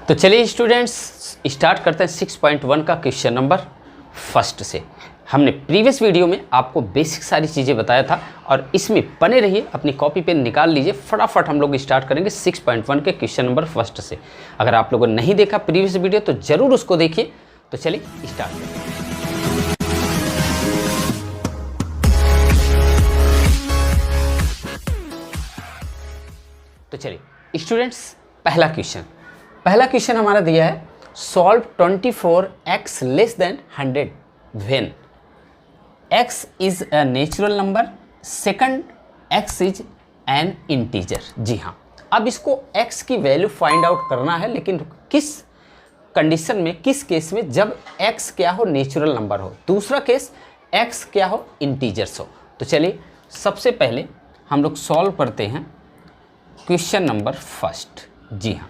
तो चलिए students start करते हैं 6.1 का क्वेश्चन नंबर फर्स्ट से। हमने प्रीवियस वीडियो में आपको बेसिक सारी चीज़ें बताया था और इसमें बने रहिए, अपनी कॉपी पेन निकाल लीजिए, फटाफट हम लोग स्टार्ट करेंगे 6.1 के क्वेश्चन नंबर फर्स्ट से। अगर आप लोगों ने नहीं देखा प्रीवियस वीडियो तो ज़रूर उसको देखिए। तो चलिए स्टार्ट करें। तो चलिए स्टूडेंट्स, पहला क्वेश्चन हमारा दिया है solve 24x less than 100 when x is a natural number, second x is an integer. जी हाँ, अब इसको x की वैल्यू फाइंड आउट करना है, लेकिन किस कंडीशन में, किस केस में, जब x क्या हो, नेचुरल नंबर हो, दूसरा केस x क्या हो, इंटीजर्स हो। तो चलिए सबसे पहले हम लोग सॉल्व करते हैं क्वेश्चन नंबर फर्स्ट। जी हाँ,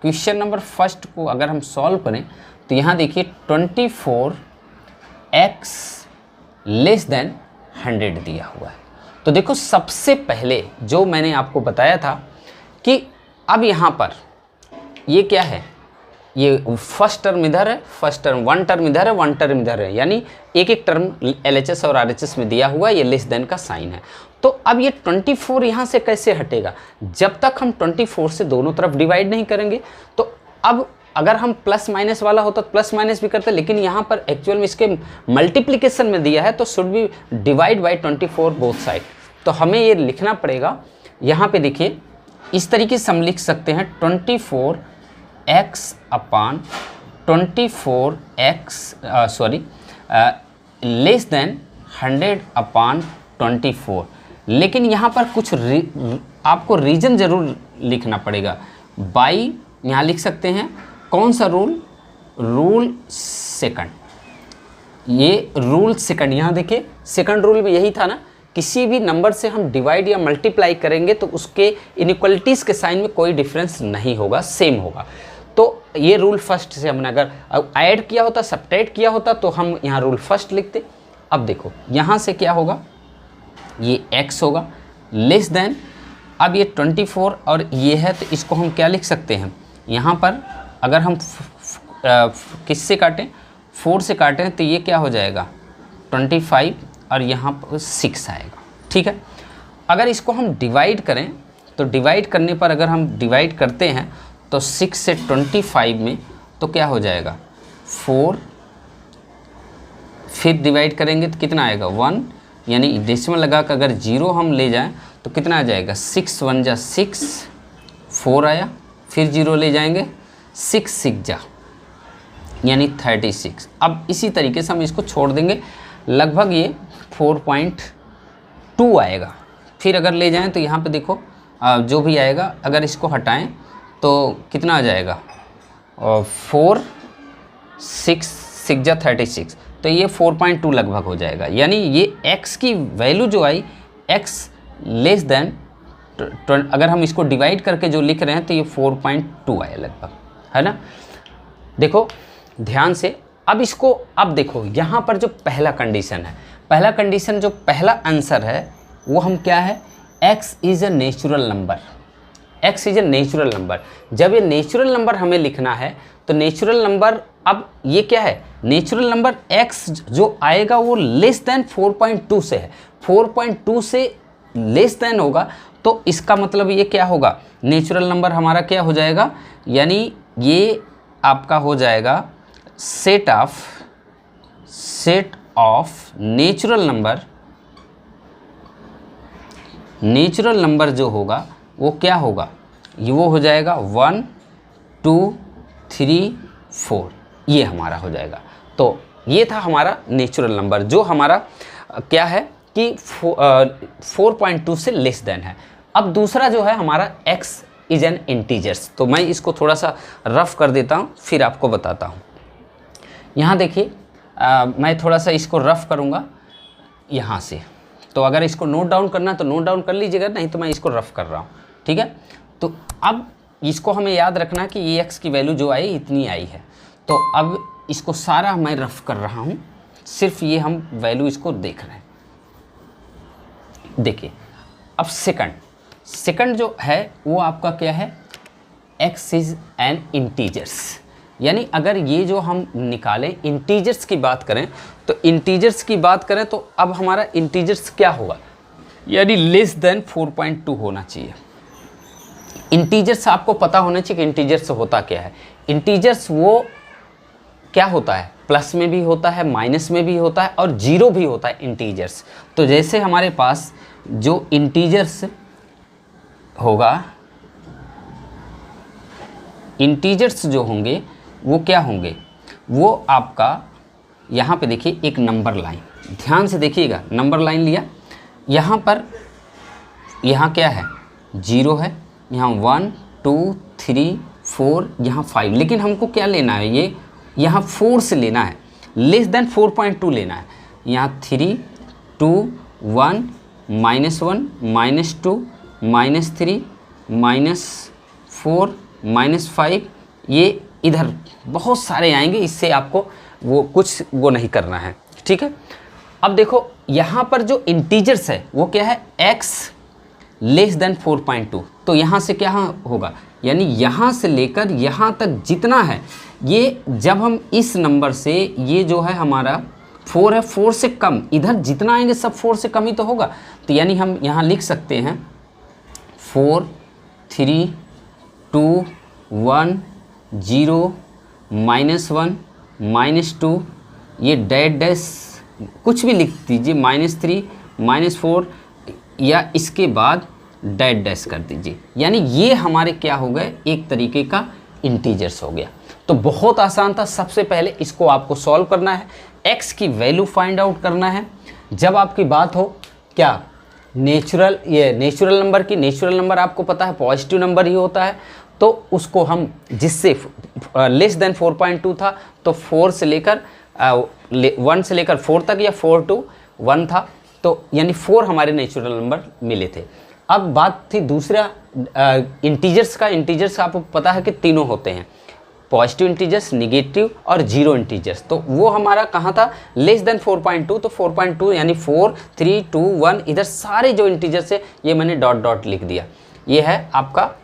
क्वेश्चन नंबर फर्स्ट को अगर हम सॉल्व करें तो यहाँ देखिए 24x लेस देन 100 दिया हुआ है। तो देखो सबसे पहले जो मैंने आपको बताया था कि अब यहाँ पर ये क्या है, ये फर्स्ट टर्म इधर है, फर्स्ट टर्म, वन टर्म इधर है, वन टर्म इधर है, यानी एक एक टर्म LHS और RHS में दिया हुआ है, ये लेस देन का साइन है। तो अब ये 24 यहाँ से कैसे हटेगा, जब तक हम 24 से दोनों तरफ डिवाइड नहीं करेंगे। तो अब अगर हम प्लस माइनस वाला होता तो प्लस माइनस भी करते, लेकिन यहाँ पर एक्चुअल में इसके मल्टीप्लिकेशन में दिया है तो should be divide by 24 both side. तो हमें ये लिखना पड़ेगा, यहाँ पे देखिए इस तरीके से हम लिख सकते हैं 24x अपान 24x लेस देन 100 अपान 24। लेकिन यहाँ पर कुछ आपको रीजन ज़रूर लिखना पड़ेगा। बाई यहाँ लिख सकते हैं कौन सा रूल सेकंड, ये रूल सेकंड। यहाँ देखिए सेकंड रूल में यही था ना, किसी भी नंबर से हम डिवाइड या मल्टीप्लाई करेंगे तो उसके इनइक्वलिटीज़ के साइन में कोई डिफरेंस नहीं होगा, सेम होगा। तो ये रूल फर्स्ट से हमने अगर ऐड किया होता, सब्ट्रैक्ट किया होता तो हम यहाँ रूल फर्स्ट लिखते। अब देखो यहाँ से क्या होगा, ये x होगा लेस देन, अब ये 24 और ये है तो इसको हम क्या लिख सकते हैं, यहाँ पर अगर हम किससे काटें, 4 से काटें तो ये क्या हो जाएगा 25 और यहाँ पर 6 आएगा। ठीक है, अगर इसको हम डिवाइड करें तो डिवाइड करने पर अगर हम डिवाइड करते हैं तो 6 से 25 में तो क्या हो जाएगा 4, फिर डिवाइड करेंगे तो कितना आएगा 1, यानी डेसिमल लगा कर अगर 0 हम ले जाएं तो कितना आ जाएगा 6 1 जा 6, 4 आया, फिर 0 ले जाएंगे 6 6 जा यानी 36। अब इसी तरीके से हम इसको छोड़ देंगे, लगभग ये 4.2 आएगा। फिर अगर ले जाएं तो यहाँ पे देखो जो भी आएगा, अगर इसको हटाएं तो कितना आ जाएगा 4 6 6 जा 36, तो ये 4.2 लगभग हो जाएगा। यानी ये x की वैल्यू जो आई x लेस देन, अगर हम इसको डिवाइड करके जो लिख रहे हैं तो ये 4.2 आया लगभग, है ना। देखो ध्यान से, अब इसको, अब देखो यहाँ पर जो पहला कंडीशन है, पहला कंडीशन जो पहला आंसर है वो हम क्या है, x is a natural number, x is a natural number. जब ये नेचुरल नंबर हमें लिखना है तो नेचुरल नंबर, अब ये क्या है, नेचुरल नंबर x जो आएगा वो लेस देन 4.2 से है, 4.2 से लेस देन होगा तो इसका मतलब ये क्या होगा, नेचुरल नंबर हमारा क्या हो जाएगा, यानी ये आपका हो जाएगा सेट ऑफ नेचुरल नंबर जो होगा वो क्या होगा, ये वो हो जाएगा 1 2 3 4, ये हमारा हो जाएगा। तो ये था हमारा नेचुरल नंबर जो हमारा क्या है कि 4.2 से लेस देन है। अब दूसरा जो है हमारा x इज एन इंटीजर्स, तो मैं इसको थोड़ा सा रफ कर देता हूँ फिर आपको बताता हूँ। यहाँ देखिए मैं थोड़ा सा इसको रफ करूँगा यहाँ से, तो अगर इसको नोट डाउन करना तो नोट डाउन कर लीजिएगा, नहीं तो मैं इसको रफ कर रहा हूँ। ठीक है, तो अब इसको हमें याद रखना कि ये x की वैल्यू जो आई इतनी आई है। तो अब इसको सारा मैं रफ कर रहा हूँ, सिर्फ ये हम वैल्यू इसको देख रहे हैं। देखिए अब सेकंड जो है वो आपका क्या है, x इज एन इंटीजर्स, यानी अगर ये जो हम निकालें इंटीजर्स की बात करें तो इंटीजर्स की बात करें तो अब हमारा इंटीजर्स क्या होगा, यानी लेस देन 4.2 होना चाहिए। इंटीजर्स आपको पता होना चाहिए कि इंटीजर्स होता क्या है। इंटीजर्स वो क्या होता है, प्लस में भी होता है, माइनस में भी होता है और जीरो भी होता है इंटीजर्स। तो जैसे हमारे पास जो इंटीजर्स होगा, इंटीजर्स जो होंगे वो क्या होंगे, वो आपका यहाँ पे देखिए एक नंबर लाइन, ध्यान से देखिएगा, नंबर लाइन लिया, यहाँ पर यहाँ क्या है 0 है, यहाँ 1 2 3 4, यहाँ 5, लेकिन हमको क्या लेना है, ये यहाँ 4 से लेना है, लेस देन 4.2 लेना है। यहाँ 3 2 1 -1 -2 -3 -4 -5, ये इधर बहुत सारे आएंगे, इससे आपको वो कुछ वो नहीं करना है, ठीक है। अब देखो यहाँ पर जो इंटीजर्स है वो क्या है, x लेस देन 4.2, तो यहाँ से क्या होगा, यानी यहाँ से लेकर यहाँ तक जितना है, ये जब हम इस नंबर से, ये जो है हमारा 4 है, 4 से कम, इधर जितना आएंगे सब 4 से कम ही तो होगा। तो यानी हम यहाँ लिख सकते हैं 4 3 2 1 0 -1 -2, ये डैश कुछ भी लिख दीजिए, -3 -4, या इसके बाद डैश कर दीजिए, यानी ये हमारे क्या हो गए, एक तरीके का इंटीजर्स हो गया। तो बहुत आसान था। सबसे पहले इसको आपको सॉल्व करना है, x की वैल्यू फाइंड आउट करना है। जब आपकी बात हो क्या नेचुरल नंबर की, नेचुरल नंबर आपको पता है पॉजिटिव नंबर ही होता है, तो उसको हम जिससे लेस देन 4.2 था तो 4 से लेकर 1 से लेकर 4 तक, या 4 to 1 था, तो यानी 4 हमारे नेचुरल नंबर मिले थे। अब बात थी दूसरा इंटीजर्स का। इंटीजर्स आपको पता है कि तीनों होते हैं, पॉजिटिव इंटीजर्स, निगेटिव और जीरो इंटीजर्स। तो वो हमारा कहाँ था, लेस देन 4.2, तो 4.2 यानी 4 3 2 1, इधर सारे जो इंटीजर्स है ये मैंने डॉट डॉट लिख दिया। ये है आपका,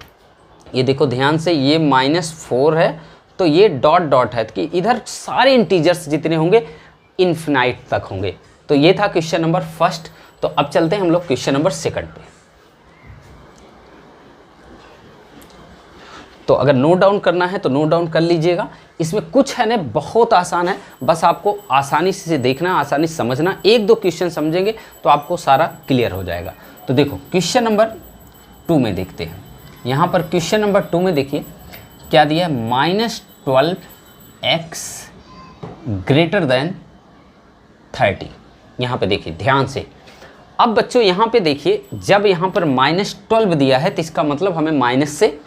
ये देखो ध्यान से, ये -4 है तो ये डॉट डॉट है कि इधर सारे इंटीजर्स जितने होंगे इन्फिनाइट तक होंगे। तो ये था क्वेश्चन नंबर फर्स्ट। तो अब चलते हैं हम लोग क्वेश्चन नंबर सेकंड पे। तो अगर नोट डाउन करना है तो नोट डाउन कर लीजिएगा। इसमें कुछ है ना बहुत आसान है, बस आपको आसानी से देखना, आसानी से समझना। एक दो क्वेश्चन समझेंगे तो आपको सारा क्लियर हो जाएगा। तो देखो क्वेश्चन नंबर 2 में देखते हैं। यहाँ पर क्वेश्चन नंबर 2 में देखिए क्या दिया है, -12x ग्रेटर देन 30। यहाँ पे देखिए ध्यान से। अब बच्चों यहाँ पे देखिए, जब यहाँ पर -12 दिया है तो इसका मतलब हमें माइनस से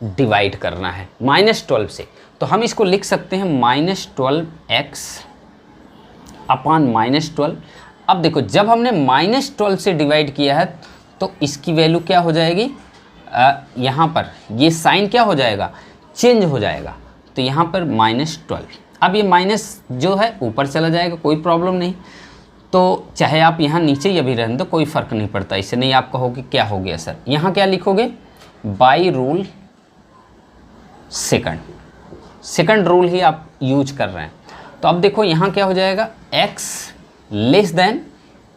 डिवाइड करना है, -12 से। तो हम इसको लिख सकते हैं -12x अपॉन -12। अब देखो जब हमने -12 से डिवाइड किया है तो इसकी वैल्यू क्या हो जाएगी, यहाँ पर ये साइन क्या हो जाएगा, चेंज हो जाएगा। तो यहाँ पर -12, अब ये माइनस जो है ऊपर चला जाएगा, कोई प्रॉब्लम नहीं। तो चाहे आप यहाँ नीचे ही अभी रहने दो, कोई फ़र्क नहीं पड़ता। इससे नहीं आप कहोगे क्या हो गया सर। यहाँ क्या लिखोगे, बाई रूल सेकंड रूल ही आप यूज कर रहे हैं। तो अब देखो यहाँ क्या हो जाएगा, x लेस देन,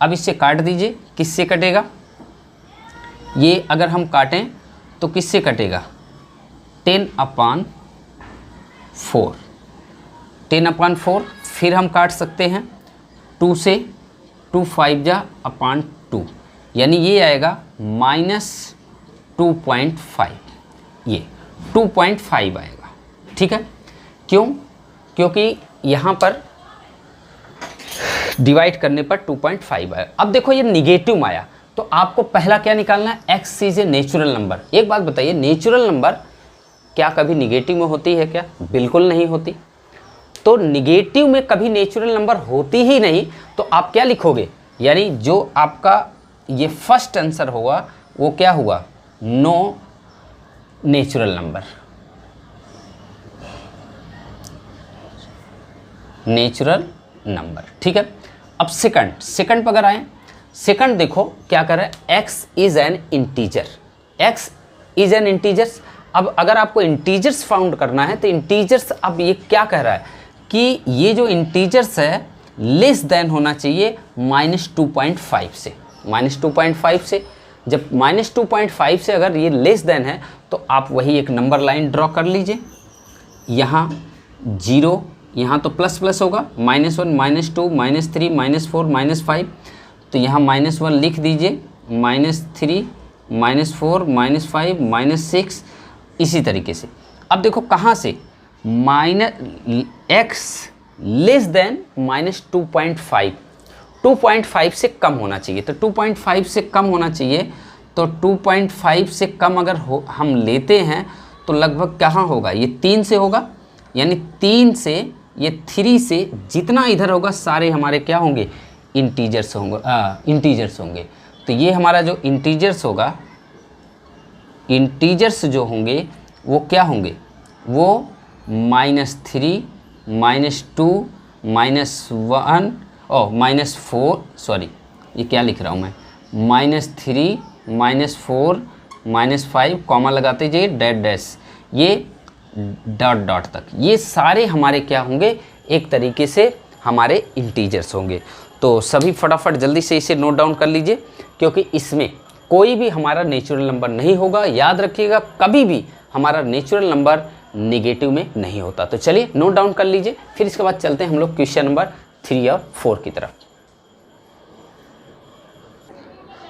अब इससे काट दीजिए, किससे कटेगा, ये अगर हम काटें तो किससे कटेगा, 10/4, 10/4। फिर हम काट सकते हैं 2 से, 2 5 जा अपॉन 2, यानी ये आएगा -2.5, ये 2.5 आएगा। ठीक है, क्यों, क्योंकि यहाँ पर डिवाइड करने पर 2.5 आया। अब देखो ये निगेटिव आया, तो आपको पहला क्या निकालना है, x is a natural number. एक बात बताइए, नेचुरल नंबर क्या कभी निगेटिव में होती है क्या, बिल्कुल नहीं होती। तो निगेटिव में कभी नेचुरल नंबर होती ही नहीं। तो आप क्या लिखोगे, यानी जो आपका ये फर्स्ट आंसर होगा वो क्या हुआ, no natural number, natural number. ठीक है, अब सेकंड पर अगर आए, सेकंड देखो क्या कर रहा है, x is an integer, x is an integer. अब अगर आपको इंटीजर्स फाउंड करना है तो इंटीजर्स, अब ये क्या कह रहा है कि ये जो इंटीजर्स है लेस देन होना चाहिए -2.5 से। -2.5 से, जब -2.5 से अगर ये लेस देन है तो आप वही एक नंबर लाइन ड्रॉ कर लीजिए। यहाँ 0, यहाँ तो प्लस प्लस होगा, -1, -2, -3, -4, -5, तो यहाँ -1 लिख दीजिए, -3, -4, -5, -6, इसी तरीके से। अब देखो कहाँ से, x लेस देन -2.5, 2.5 से कम होना चाहिए। तो 2.5 से कम होना चाहिए, तो 2.5 से कम अगर हम लेते हैं तो लगभग कहाँ होगा, ये 3 से होगा, यानी 3 से, ये 3 से जितना इधर होगा सारे हमारे क्या होंगे, इंटीजर्स होंगे। तो ये हमारा जो इंटीजर्स होगा, इंटीजर्स जो होंगे वो क्या होंगे, वो -3, -2, -1 और -4, सॉरी ये क्या लिख रहा हूँ मैं, -3, -4, -5, कॉमा लगाते जाइए, डैश डैश, ये डॉट डॉट तक, ये सारे हमारे क्या होंगे, एक तरीके से हमारे इंटीजर्स होंगे। तो सभी फटाफट जल्दी से इसे नोट डाउन कर लीजिए, क्योंकि इसमें कोई भी हमारा नेचुरल नंबर नहीं होगा। याद रखिएगा, कभी भी हमारा नेचुरल नंबर निगेटिव में नहीं होता। तो चलिए नोट डाउन कर लीजिए, फिर इसके बाद चलते हैं हम लोग क्वेश्चन नंबर 3 और 4 की तरफ।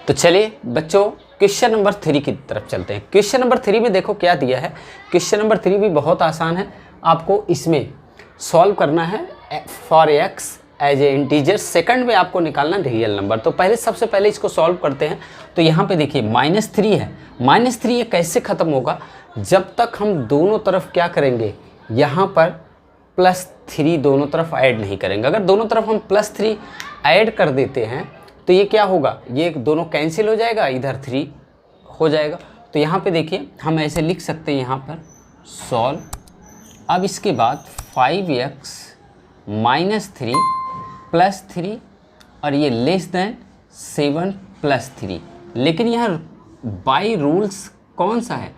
तो चलिए बच्चों क्वेश्चन नंबर 3 की तरफ चलते हैं। क्वेश्चन नंबर 3 में देखो क्या दिया है। क्वेश्चन नंबर 3 भी बहुत आसान है, आपको इसमें सॉल्व करना है for x as a integer. Second में आपको निकालना रियल नंबर। तो पहले सबसे पहले इसको सॉल्व करते हैं। तो यहाँ पे देखिए -3 है, -3 ये कैसे ख़त्म होगा, जब तक हम दोनों तरफ क्या करेंगे, यहाँ पर +3 दोनों तरफ ऐड नहीं करेंगे। अगर दोनों तरफ हम +3 ऐड कर देते हैं तो ये क्या होगा, ये दोनों कैंसिल हो जाएगा, इधर 3 हो जाएगा। तो यहाँ पे देखिए हम ऐसे लिख सकते हैं यहाँ पर सॉल्व। अब इसके बाद 5x -3 +3 और ये लेस देन 7 +3। लेकिन यहाँ बाय रूल्स कौन सा है,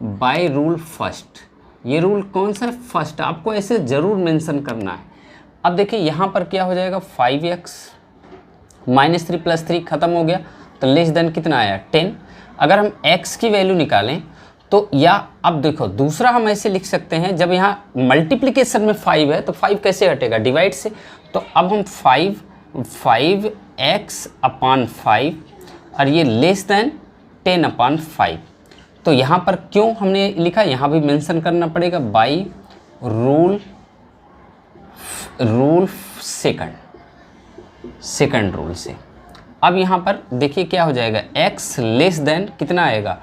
बाय रूल फर्स्ट। ये रूल कौन सा है, फर्स्ट, आपको ऐसे ज़रूर मेंशन करना है। अब देखिए यहाँ पर क्या हो जाएगा, 5x -3 +3 ख़त्म हो गया, तो लेस देन कितना आया, 10। अगर हम x की वैल्यू निकालें तो, या अब देखो दूसरा हम ऐसे लिख सकते हैं, जब यहाँ मल्टीप्लिकेशन में 5 है तो 5 कैसे हटेगा, डिवाइड से। तो अब हम 5x/5 और ये लेस देन 10/5। तो यहाँ पर क्यों हमने लिखा, यहाँ भी मेंशन करना पड़ेगा, बाई रूल सेकंड रूल से। अब यहाँ पर देखिए क्या हो जाएगा, x लेस देन कितना आएगा,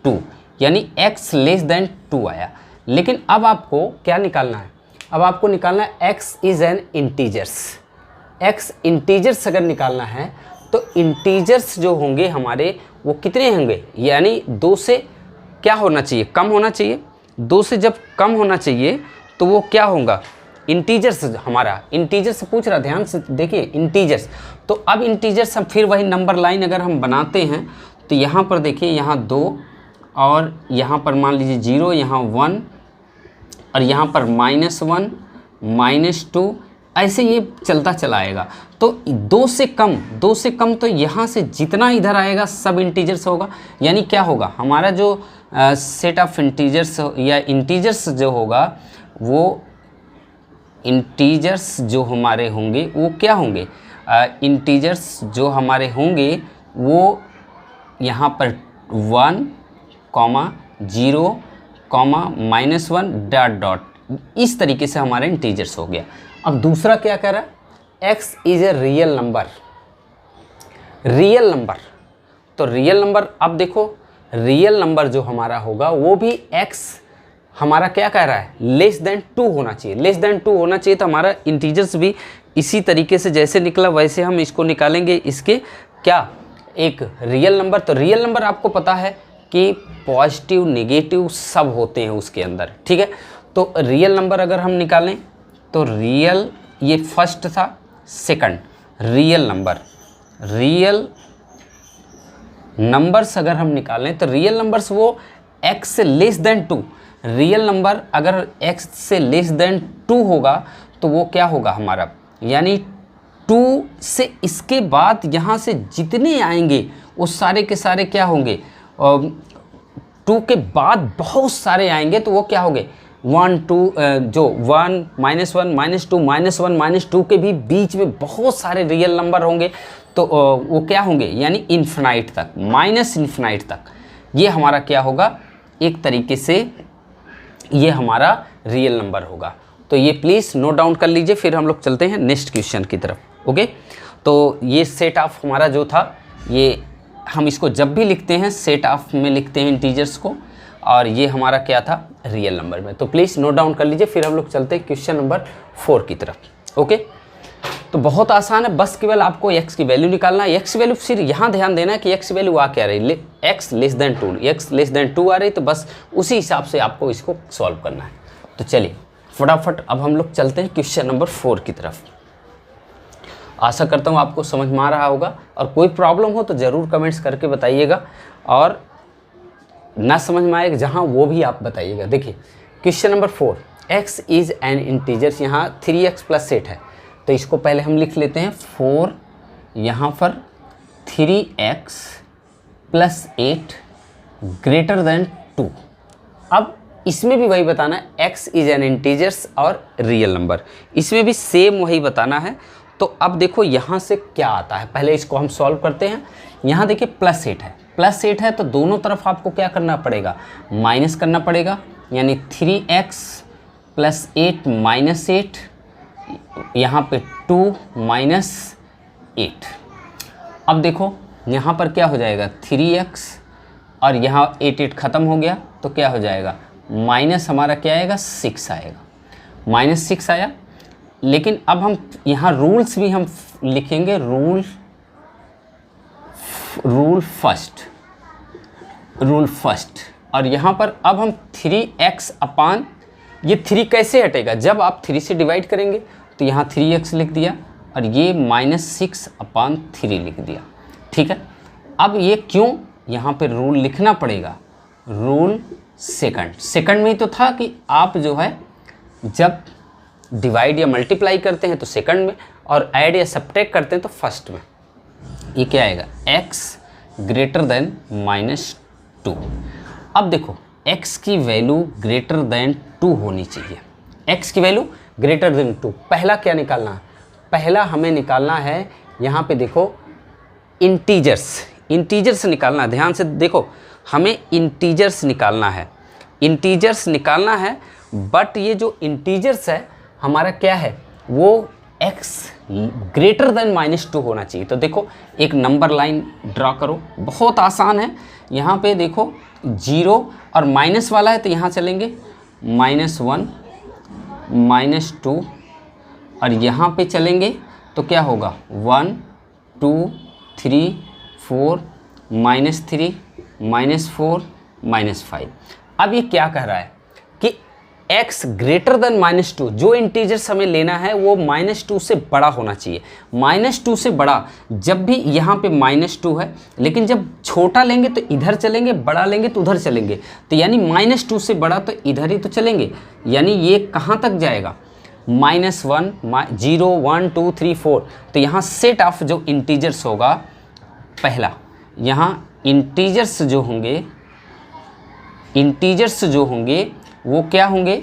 2, यानी x लेस देन 2 आया। लेकिन अब आपको क्या निकालना है, अब आपको निकालना है x is an integers. x integers अगर निकालना है तो इंटीजर्स जो होंगे हमारे वो कितने होंगे, यानी 2 से क्या होना चाहिए, कम होना चाहिए। 2 से जब कम होना चाहिए तो वो क्या होगा, इंटीजर्स, हमारा इंटीजर्स पूछ रहा, ध्यान से देखिए इंटीजर्स। तो अब इंटीजर्स हम फिर वही नंबर लाइन अगर हम बनाते हैं तो यहाँ पर देखिए, यहाँ 2 और यहाँ पर मान लीजिए 0, यहाँ 1 और यहाँ पर -1 -2, ऐसे ये चलता चला आएगा। तो 2 से कम तो यहाँ से जितना इधर आएगा सब इंटीजर्स होगा। यानी क्या होगा, हमारा जो सेट ऑफ इंटीजर्स या इंटीजर्स जो होगा, वो इंटीजर्स जो हमारे होंगे वो क्या होंगे, इंटीजर्स जो हमारे होंगे वो यहाँ पर 1, -0, -1 डॉट डॉट, इस तरीके से हमारे इंटीजर्स हो गया। अब दूसरा क्या कह रहा है, x is a real number. Real number, तो रियल नंबर, अब देखो रियल नंबर जो हमारा होगा वो भी x हमारा क्या कह रहा है, लेस देन 2 होना चाहिए। लेस देन 2 होना चाहिए, तो हमारा इंटीजर्स भी इसी तरीके से जैसे निकला वैसे हम इसको निकालेंगे, इसके क्या, एक रियल नंबर। तो रियल नंबर आपको पता है कि पॉजिटिव नेगेटिव सब होते हैं उसके अंदर, ठीक है। तो रियल नंबर अगर हम निकालें तो रियल, ये फर्स्ट था, सेकंड रियल नंबर्स अगर हम निकालें तो रियल नंबर्स वो x से लेस देन 2, रियल नंबर अगर x से लेस देन 2 होगा तो वो क्या होगा हमारा, यानी 2 से इसके बाद यहाँ से जितने आएंगे वो सारे के सारे क्या होंगे, 2 के बाद बहुत सारे आएंगे तो वो क्या होंगे 1 2, जो 1 -1 -2 -1 -2 के भी बीच में बहुत सारे रियल नंबर होंगे तो वो क्या होंगे, यानी इन्फिनाइट तक, माइनस इन्फिनाइट तक। ये हमारा क्या होगा, एक तरीके से ये हमारा रियल नंबर होगा। तो ये प्लीज़ नोट डाउन कर लीजिए, फिर हम लोग चलते हैं नेक्स्ट क्वेश्चन की तरफ। ओके, तो ये सेट ऑफ हमारा जो था, ये हम इसको जब भी लिखते हैं सेट ऑफ में लिखते हैं इंटीजर्स को, और ये हमारा क्या था, रियल नंबर में। तो प्लीज़ नोट डाउन कर लीजिए, फिर हम लोग चलते हैं क्वेश्चन नंबर 4 की तरफ। ओके, तो बहुत आसान है, बस केवल आपको x की वैल्यू निकालना है। x की वैल्यू सिर्फ यहाँ ध्यान देना है कि x की वैल्यू आ क्या रही, x less than 2, x less than 2 आ रही, तो बस उसी हिसाब से आपको इसको सॉल्व करना है। तो चलिए फटाफट अब हम लोग चलते हैं क्वेश्चन नंबर 4 की तरफ। आशा करता हूँ आपको समझ में आ रहा होगा, और कोई प्रॉब्लम हो तो ज़रूर कमेंट्स करके बताइएगा, और ना समझ में आएगा जहाँ वो भी आप बताइएगा। देखिए question number 4, x is an integers, यहाँ 3x + 8 है, तो इसको पहले हम लिख लेते हैं 4, यहाँ पर 3x + 8 ग्रेटर देन 2। अब इसमें भी वही बताना है, x इज़ एन इंटीजर्स और रियल नंबर, इसमें भी सेम वही बताना है। तो अब देखो यहाँ से क्या आता है, पहले इसको हम सॉल्व करते हैं। यहाँ देखिए +8 है, +8 है तो दोनों तरफ आपको क्या करना पड़ेगा, माइनस करना पड़ेगा, यानी 3x + 8 -8, यहाँ पे 2 - 8। अब देखो यहाँ पर क्या हो जाएगा, 3x और यहाँ 8 ख़त्म हो गया तो क्या हो जाएगा, माइनस हमारा क्या आएगा, 6 आएगा, -6 आया। लेकिन अब हम यहाँ रूल्स भी हम लिखेंगे, रूल फर्स्ट, और यहाँ पर अब हम 3x अपान, ये 3 कैसे हटेगा, जब आप 3 से डिवाइड करेंगे तो यहाँ 3x लिख दिया, और ये -6/3 लिख दिया। ठीक है, अब ये क्यों यहाँ पे रूल लिखना पड़ेगा, रूल सेकंड में ही तो था कि आप जो है जब डिवाइड या मल्टीप्लाई करते हैं तो सेकंड में, और ऐड या सब्ट्रैक्ट करते हैं तो फर्स्ट में। ये क्या आएगा, x ग्रेटर देन -2। अब देखो x की वैल्यू ग्रेटर देन 2 होनी चाहिए, x की वैल्यू ग्रेटर देन 2। पहला क्या निकालना है, पहला हमें निकालना है, यहाँ पे देखो इंटीजर्स निकालना है, ध्यान से देखो, हमें इंटीजर्स निकालना है, बट ये जो इंटीजर्स है हमारा क्या है, वो x ग्रेटर देन -2 होना चाहिए। तो देखो एक नंबर लाइन ड्रा करो, बहुत आसान है। यहाँ पे देखो 0 और माइनस वाला है तो यहाँ चलेंगे -1 -2, और यहाँ पे चलेंगे तो क्या होगा 1 2 3 4 -3 -4 -5। अब ये क्या कह रहा है कि x ग्रेटर देन -2, जो इंटीजर्स हमें लेना है वो -2 से बड़ा होना चाहिए। -2 से बड़ा, जब भी यहाँ पे -2 है, लेकिन जब छोटा लेंगे तो इधर चलेंगे, बड़ा लेंगे तो उधर चलेंगे, तो यानी -2 से बड़ा तो इधर ही तो चलेंगे, यानी ये कहाँ तक जाएगा, -1 0 1 2 3 4। तो यहाँ सेट ऑफ जो इंटीजर्स होगा, पहला यहाँ इंटीजर्स जो होंगे वो क्या होंगे,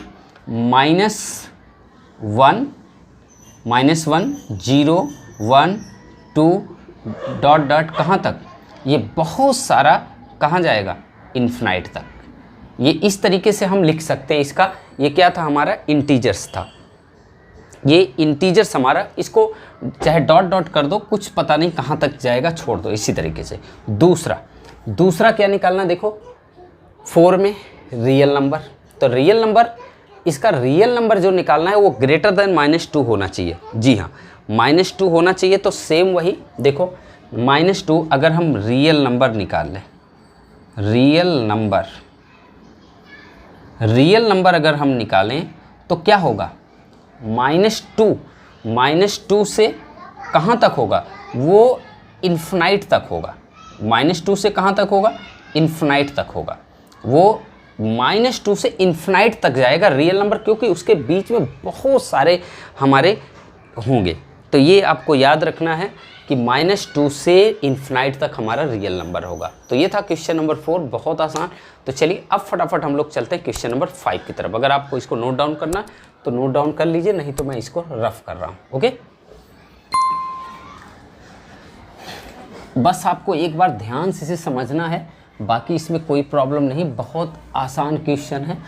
-1 0 1 2 डॉट कहाँ तक, ये बहुत सारा कहाँ जाएगा, इन्फिनाइट तक। ये इस तरीके से हम लिख सकते हैं इसका। ये क्या था, हमारा इंटीजर्स था, ये इंटीजर्स हमारा, इसको चाहे डॉट कर दो, कुछ पता नहीं कहाँ तक जाएगा, छोड़ दो इसी तरीके से। दूसरा क्या निकालना, देखो 4 में रियल नंबर, तो रियल नंबर, इसका रियल नंबर जो निकालना है वो ग्रेटर देन -2 होना चाहिए। जी हाँ, -2 होना चाहिए। तो सेम वही देखो, -2 अगर हम रियल नंबर निकाल लें, रियल नंबर अगर हम निकालें तो क्या होगा, -2 से कहाँ तक होगा, वो इन्फिनाइट तक होगा। -2 से कहाँ तक होगा, इन्फिनाइट तक होगा, वो -2 से इन्फिनाइट तक जाएगा रियल नंबर, क्योंकि उसके बीच में बहुत सारे हमारे होंगे। तो ये आपको याद रखना है कि -2 से इन्फिनाइट तक हमारा रियल नंबर होगा। तो ये था क्वेश्चन नंबर 4, बहुत आसान। तो चलिए अब फटाफट हम लोग चलते हैं क्वेश्चन नंबर 5 की तरफ। अगर आपको इसको नोट डाउन करना तो नोट डाउन कर लीजिए, नहीं तो मैं इसको रफ कर रहा हूँ। ओके, बस आपको एक बार ध्यान से इसे समझना है, बाकी इसमें कोई प्रॉब्लम नहीं, बहुत आसान क्वेश्चन है।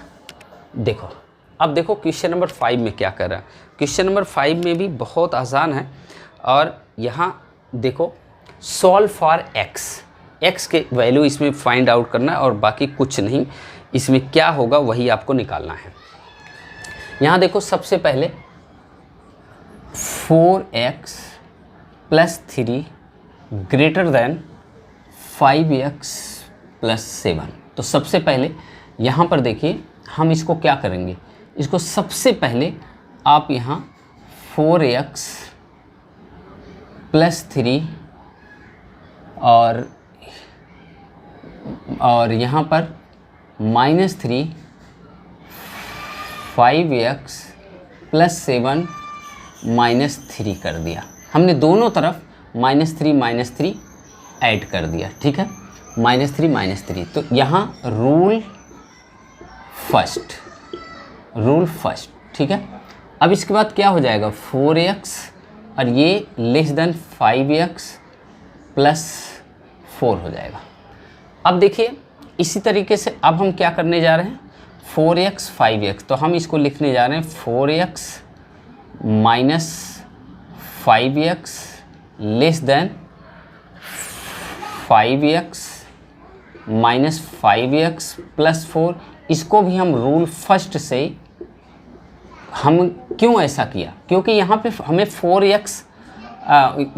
देखो, अब देखो क्वेश्चन नंबर 5 में क्या कर रहा है। क्वेश्चन नंबर 5 में भी बहुत आसान है, और यहाँ देखो सॉल्व फॉर एक्स के वैल्यू इसमें फाइंड आउट करना है, और बाकी कुछ नहीं, इसमें क्या होगा वही आपको निकालना है। यहाँ देखो सबसे पहले 4x + 3 ग्रेटर देन 5x + 7। तो सबसे पहले यहाँ पर देखिए हम इसको क्या करेंगे, इसको सबसे पहले आप यहाँ 4x + 3 और यहाँ पर -3 5x + 7 -3 कर दिया। हमने दोनों तरफ -3 ऐड कर दिया, ठीक है, -3 तो यहाँ रूल फर्स्ट, ठीक है। अब इसके बाद क्या हो जाएगा, 4x और ये < 5x + 4 हो जाएगा। अब देखिए इसी तरीके से अब हम क्या करने जा रहे हैं, 4x 5x, तो हम इसको लिखने जा रहे हैं 4x - 5x < 5x - 5x + 4। इसको भी हम रूल फर्स्ट से, हम क्यों ऐसा किया, क्योंकि यहाँ पे हमें 4x,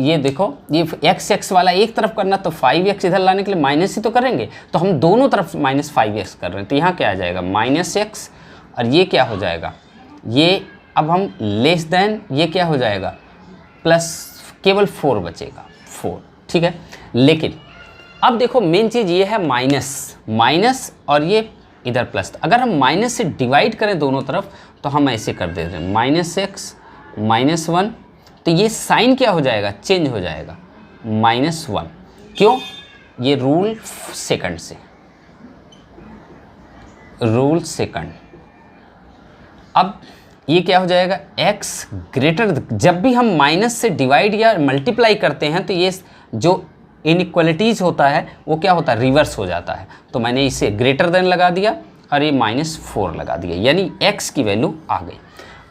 ये देखो ये x वाला एक तरफ करना, तो 5x इधर लाने के लिए माइनस ही तो करेंगे, तो हम दोनों तरफ -5x कर रहे हैं। तो यहाँ क्या आ जाएगा -x, और ये क्या हो जाएगा, ये अब हम ये क्या हो जाएगा प्लस, केवल 4 बचेगा, 4, ठीक है। लेकिन अब देखो मेन चीज़ ये है माइनस और ये इधर प्लस। अगर हम माइनस से डिवाइड करें दोनों तरफ तो हम ऐसे कर देते हैं -x -1, तो ये साइन क्या हो जाएगा, चेंज हो जाएगा -1। क्यों, ये रूल सेकंड। अब ये क्या हो जाएगा, x ग्रेटर, जब भी हम माइनस से डिवाइड या मल्टीप्लाई करते हैं तो ये जो इनइक्वालिटीज़ होता है वो क्या होता है, रिवर्स हो जाता है। तो मैंने इसे ग्रेटर देन लगा दिया और ये -4 लगा दिया, यानी x की वैल्यू आ गई।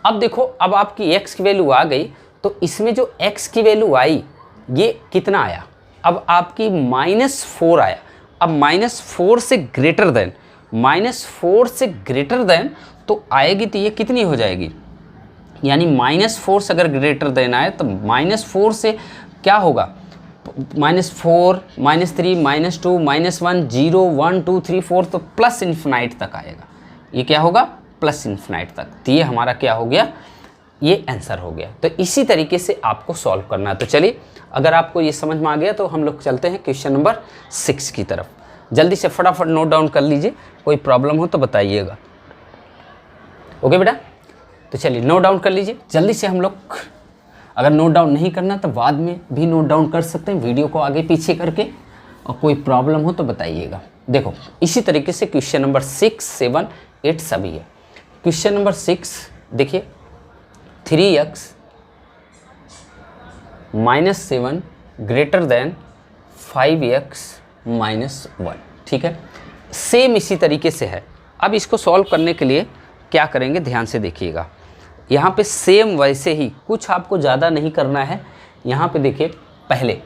अब देखो, अब आपकी x की वैल्यू आ गई, तो इसमें जो x की वैल्यू आई ये कितना आया, अब आपकी -4 आया। अब -4 से ग्रेटर देन तो आएगी, तो ये कितनी हो जाएगी, यानी -4 से अगर ग्रेटर देन आए तो -4 से क्या होगा, -4 -3 -2 -1 0 1 2 3 4, तो प्लस इन्फिनाइट तक आएगा। ये क्या होगा, प्लस इन्फिनाइट तक। तो ये हमारा क्या हो गया, ये आंसर हो गया। तो इसी तरीके से आपको सॉल्व करना है। तो चलिए, अगर आपको ये समझ में आ गया तो हम लोग चलते हैं क्वेश्चन नंबर 6 की तरफ। जल्दी से फटाफट नोट डाउन कर लीजिए, कोई प्रॉब्लम हो तो बताइएगा। ओके बेटा, तो चलिए नोट डाउन कर लीजिए जल्दी से। हम लोग, अगर नोट डाउन नहीं करना तो बाद में भी नोट डाउन कर सकते हैं, वीडियो को आगे पीछे करके, और कोई प्रॉब्लम हो तो बताइएगा। देखो इसी तरीके से क्वेश्चन नंबर 6, 7, 8 सभी है। क्वेश्चन नंबर 6 देखिए, 3x - 7 ग्रेटर देन 5x - 1, ठीक है। सेम इसी तरीके से है। अब इसको सॉल्व करने के लिए क्या करेंगे, ध्यान से देखिएगा। यहाँ पे सेम वैसे ही, कुछ आपको ज़्यादा नहीं करना है। यहाँ पे देखिए, पहले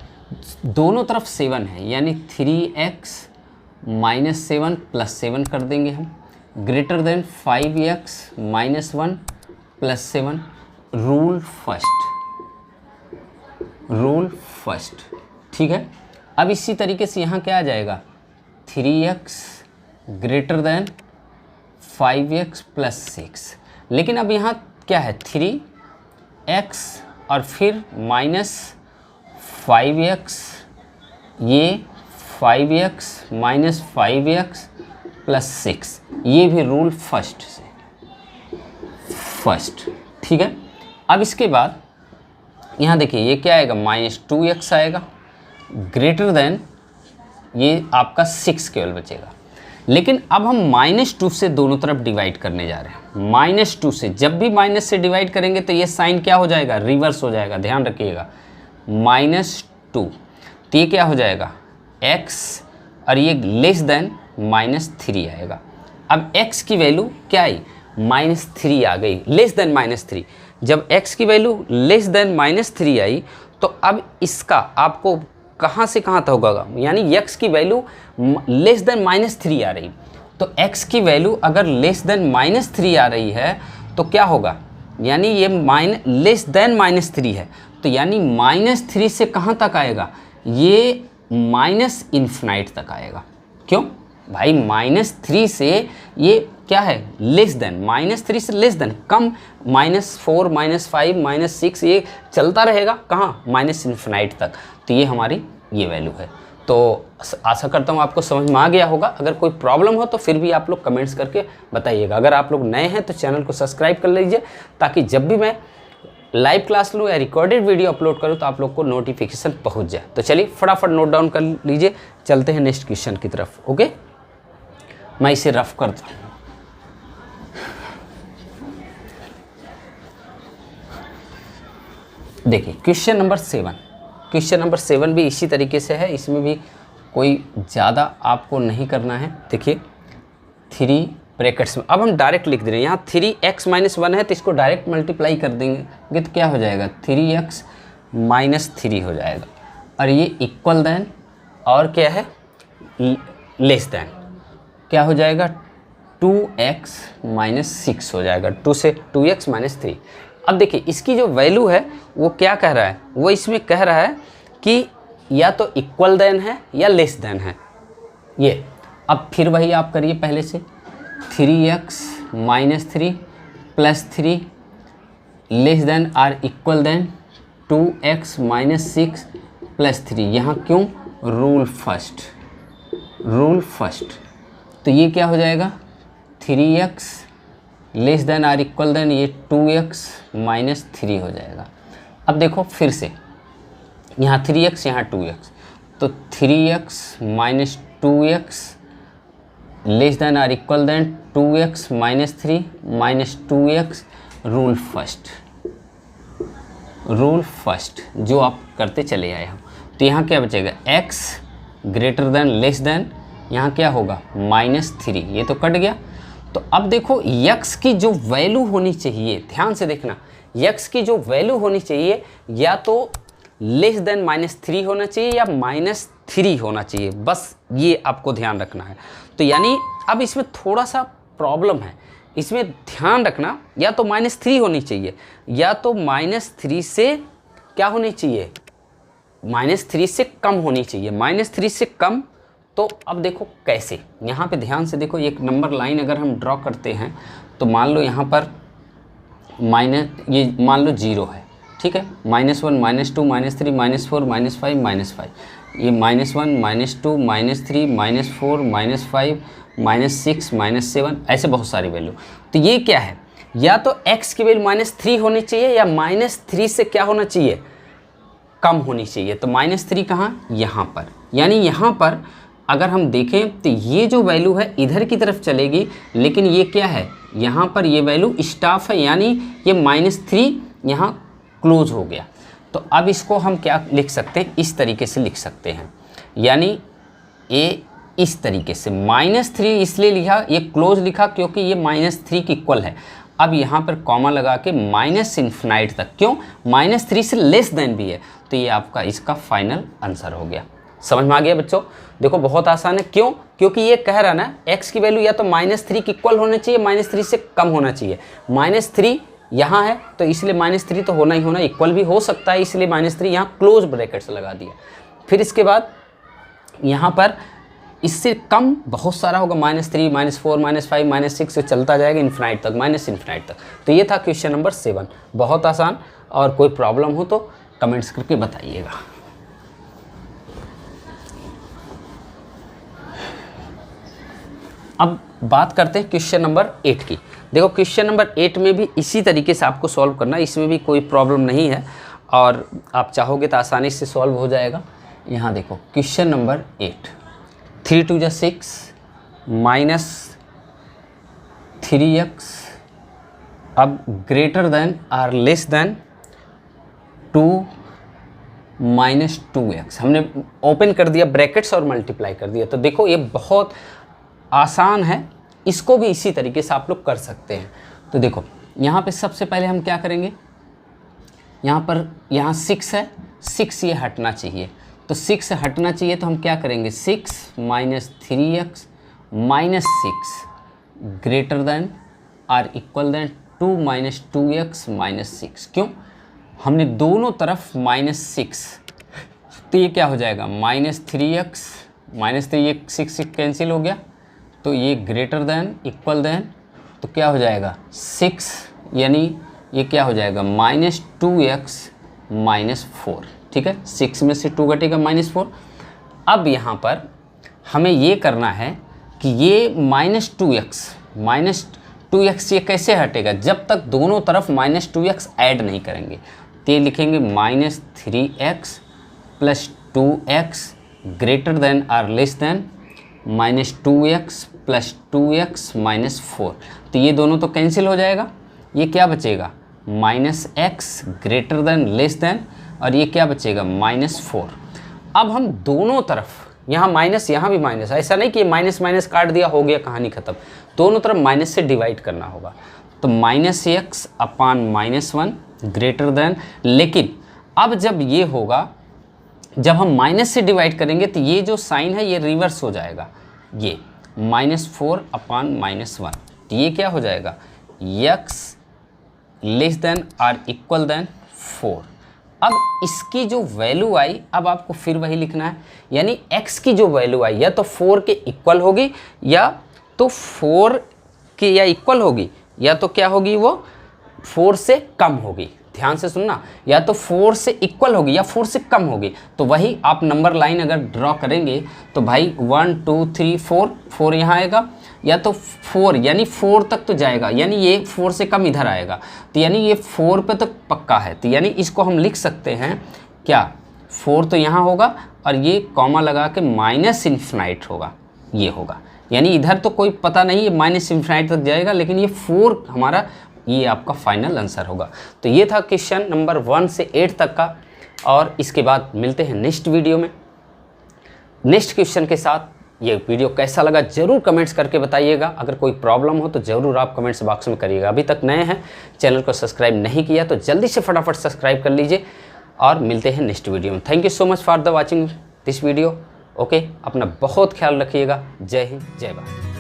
दोनों तरफ 7 है, यानी 3x - 7 + 7 कर देंगे हम, greater than 5x - 1 + 7। Rule first, ठीक है। अब इसी तरीके से यहाँ क्या आ जाएगा, 3x ग्रेटर देन 5x + 6। लेकिन अब यहाँ क्या है, 3x और फिर -5x, ये 5x - 5x प्लस 6, ये भी रूल फर्स्ट से, फर्स्ट, ठीक है। अब इसके बाद यहाँ देखिए ये क्या आएगा, -2x आएगा, ग्रेटर देन ये आपका 6 केवल बचेगा। लेकिन अब हम -2 से दोनों तरफ डिवाइड करने जा रहे हैं। -2 से जब भी माइनस से डिवाइड करेंगे तो ये साइन क्या हो जाएगा, रिवर्स हो जाएगा, ध्यान रखिएगा। -2 तो ये क्या हो जाएगा x, और ये लेस देन -3 आएगा। अब x की वैल्यू क्या आई, -3 आ गई, लेस देन -3। जब x की वैल्यू लेस देन -3 आई तो अब इसका आपको कहाँ से कहाँ तक होगा, यानी x की वैल्यू लेस देन -3 आ रही, तो x की वैल्यू अगर लेस देन -3 आ रही है तो क्या होगा, यानी ये लेस देन -3 है, तो यानी -3 से कहाँ तक आएगा, ये -इन्फिनाइट तक आएगा। क्यों भाई, -3 से ये क्या है, लेस देन, -3 से लेस देन, कम, -4 -5 -6 ये चलता रहेगा कहाँ, इन्फिनाइट तक। तो ये हमारी ये वैल्यू है। तो आशा करता हूँ आपको समझ में आ गया होगा। अगर कोई प्रॉब्लम हो तो फिर भी आप लोग कमेंट्स करके बताइएगा। अगर आप लोग नए हैं तो चैनल को सब्सक्राइब कर लीजिए, ताकि जब भी मैं लाइव क्लास लूँ या रिकॉर्डेड वीडियो अपलोड करूँ तो आप लोग को नोटिफिकेशन पहुँच जाए। तो चलिए फटाफट नोट डाउन कर लीजिए, चलते हैं नेक्स्ट क्वेश्चन की तरफ। ओके, मैं इसे रफ करता हूँ। देखिए क्वेश्चन नंबर 7, क्वेश्चन नंबर 7 भी इसी तरीके से है, इसमें भी कोई ज़्यादा आपको नहीं करना है। देखिए 3 ब्रैकेट्स में, अब हम डायरेक्ट लिख दे रहे हैं, यहाँ 3x - 1 है तो इसको डायरेक्ट मल्टीप्लाई कर देंगे तो क्या हो जाएगा, 3x - 3 हो जाएगा, और ये इक्वल देन और क्या है, लेस देन, क्या हो जाएगा, 2x - 6 हो जाएगा, 2 से 2x - 3। अब देखिए इसकी जो वैल्यू है वो क्या कह रहा है, वो इसमें कह रहा है कि या तो इक्वल देन है या लेस देन है ये। अब फिर वही आप करिए पहले से, 3x - 3 + 3 less than or equal than 2x - 6 + 3। यहाँ क्यों, रूल फर्स्ट, रूल फर्स्ट। तो ये क्या हो जाएगा, 3x less than or equal than ये 2x - 3 हो जाएगा। अब देखो फिर से, यहाँ 3x यहाँ 2x, तो 3x - 2x less than or equal than 2x - 3 - 2x, rule first, rule first जो आप करते चले आए हो। तो यहाँ क्या बचेगा, x greater than less than, यहाँ क्या होगा -3, ये तो कट गया। तो अब देखो x की जो वैल्यू होनी चाहिए, ध्यान से देखना, x की जो वैल्यू होनी चाहिए या तो लेस देन -3 होना चाहिए या -3 होना चाहिए, बस ये आपको ध्यान रखना है। तो यानी अब इसमें थोड़ा सा प्रॉब्लम है, इसमें ध्यान रखना, या तो -3 होनी चाहिए या तो -3 से क्या होनी चाहिए, -3 से कम होनी चाहिए, -3 से कम। तो अब देखो कैसे, यहाँ पे ध्यान से देखो, एक नंबर लाइन अगर हम ड्रॉ करते हैं तो मान लो यहाँ पर ये मान लो 0 है, ठीक है, -1 -2 -3 -4 -5 -5, ये -1 -2 -3 -4 -5 -6 -7, ऐसे बहुत सारी वैल्यू। तो ये क्या है, या तो x की वैल्यू -3 होनी चाहिए या -3 से क्या होना चाहिए, कम होनी चाहिए। तो -3 कहाँ, यहाँ पर, यानी यहाँ पर अगर हम देखें तो ये जो वैल्यू है इधर की तरफ चलेगी, लेकिन ये क्या है, यहाँ पर ये वैल्यू स्टॉप है, यानी ये -3 यहाँ क्लोज हो गया। तो अब इसको हम क्या लिख सकते हैं, इस तरीके से लिख सकते हैं, यानी ए इस तरीके से, -3 इसलिए लिखा, ये क्लोज लिखा क्योंकि ये -3 की इक्वल है। अब यहाँ पर कॉमा लगा के -इन्फिनाइट तक, क्यों, -3 से लेस देन भी है, तो ये आपका इसका फाइनल आंसर हो गया। समझ में आ गया बच्चों, देखो बहुत आसान है, क्यों, क्योंकि ये कह रहा ना x की वैल्यू या तो -3 की इक्वल होना चाहिए, -3 से कम होना चाहिए। -3 यहाँ है तो इसलिए -3 तो होना ही होना, इक्वल भी हो सकता है, इसलिए -3 यहाँ क्लोज ब्रैकेट्स लगा दिया। फिर इसके बाद यहाँ पर इससे कम बहुत सारा होगा, -3 -4 -5 -6 से चलता जाएगा इन्फिनाइट तक, इन्फिनाइट तक। तो ये था क्वेश्चन नंबर 7, बहुत आसान। और कोई प्रॉब्लम हो तो कमेंट्स करके बताइएगा। अब बात करते हैं क्वेश्चन नंबर 8 की। देखो क्वेश्चन नंबर 8 में भी इसी तरीके से आपको सॉल्व करना है, इसमें भी कोई प्रॉब्लम नहीं है और आप चाहोगे तो आसानी से सॉल्व हो जाएगा। यहाँ देखो क्वेश्चन नंबर 8, 3 2 जा 6 माइनस 3x अब greater than or less than 2 minus 2x। हमने ओपन कर दिया ब्रैकेट्स और मल्टीप्लाई कर दिया। तो देखो ये बहुत आसान है, इसको भी इसी तरीके से आप लोग कर सकते हैं। तो देखो यहाँ पे सबसे पहले हम क्या करेंगे, यहाँ 6 है, 6 ये हटना चाहिए। तो 6 हटना चाहिए तो हम क्या करेंगे, 6 minus 3x minus 6 greater than or equal than 2 minus 2x minus 6। क्यों, हमने दोनों तरफ -6, तो ये क्या हो जाएगा माइनस 3x माइनस 3 6 कैंसिल हो गया, तो ये ग्रेटर देन इक्वल देन, तो क्या हो जाएगा 6, यानी ये क्या हो जाएगा माइनस 2x माइनस 4। ठीक है, 6 में से 2 घटेगा -4। अब यहाँ पर हमें ये करना है कि ये माइनस 2x ये कैसे हटेगा, जब तक दोनों तरफ -2x ऐड नहीं करेंगे। तो ये लिखेंगे minus 3x plus 2x greater than or less than minus 2x plus 2x minus 4। तो ये दोनों तो कैंसिल हो जाएगा, ये क्या बचेगा -x greater than less than, और ये क्या बचेगा -4। अब हम दोनों तरफ यहाँ माइनस, यहाँ भी माइनस, ऐसा नहीं कि माइनस माइनस काट दिया हो गया कहानी ख़त्म, दोनों तरफ माइनस से डिवाइड करना होगा। तो -x अपान -1 ग्रेटर देन, लेकिन अब जब ये होगा, जब हम माइनस से डिवाइड करेंगे तो ये जो साइन है ये रिवर्स हो जाएगा, ये -4 अपान -1। तो ये क्या हो जाएगा x less than or equal than 4। अब इसकी जो वैल्यू आई, अब आपको फिर वही लिखना है, यानी x की जो वैल्यू आई या तो 4 के इक्वल होगी, या तो 4 के या इक्वल होगी, या तो क्या होगी वो 4 से कम होगी। ध्यान से सुनना, या तो 4 से इक्वल होगी या 4 से कम होगी। तो वही आप नंबर लाइन अगर ड्रॉ करेंगे तो भाई 1 2 3 4 यहाँ आएगा, या तो 4 यानी 4 तक तो जाएगा, यानी ये 4 से कम इधर आएगा, तो यानी ये 4 पे तो पक्का है। तो यानी इसको हम लिख सकते हैं क्या, 4 तो यहाँ होगा और ये कॉमा लगा के माइनस इन्फिनाइट होगा, ये होगा, यानी इधर तो कोई पता नहीं है माइनस इन्फिनाइट तक जाएगा, लेकिन ये 4 हमारा, ये आपका फाइनल आंसर होगा। तो ये था क्वेश्चन नंबर 1 से 8 तक का, और इसके बाद मिलते हैं नेक्स्ट वीडियो में नेक्स्ट क्वेश्चन के साथ। ये वीडियो कैसा लगा ज़रूर कमेंट्स करके बताइएगा, अगर कोई प्रॉब्लम हो तो ज़रूर आप कमेंट्स बॉक्स में करिएगा। अभी तक नए हैं, चैनल को सब्सक्राइब नहीं किया तो जल्दी से फटाफट सब्सक्राइब कर लीजिए, और मिलते हैं नेक्स्ट वीडियो में। Thank you so much for the watching this video. Okay, अपना बहुत ख्याल रखिएगा। जय हिंद, जय भारत।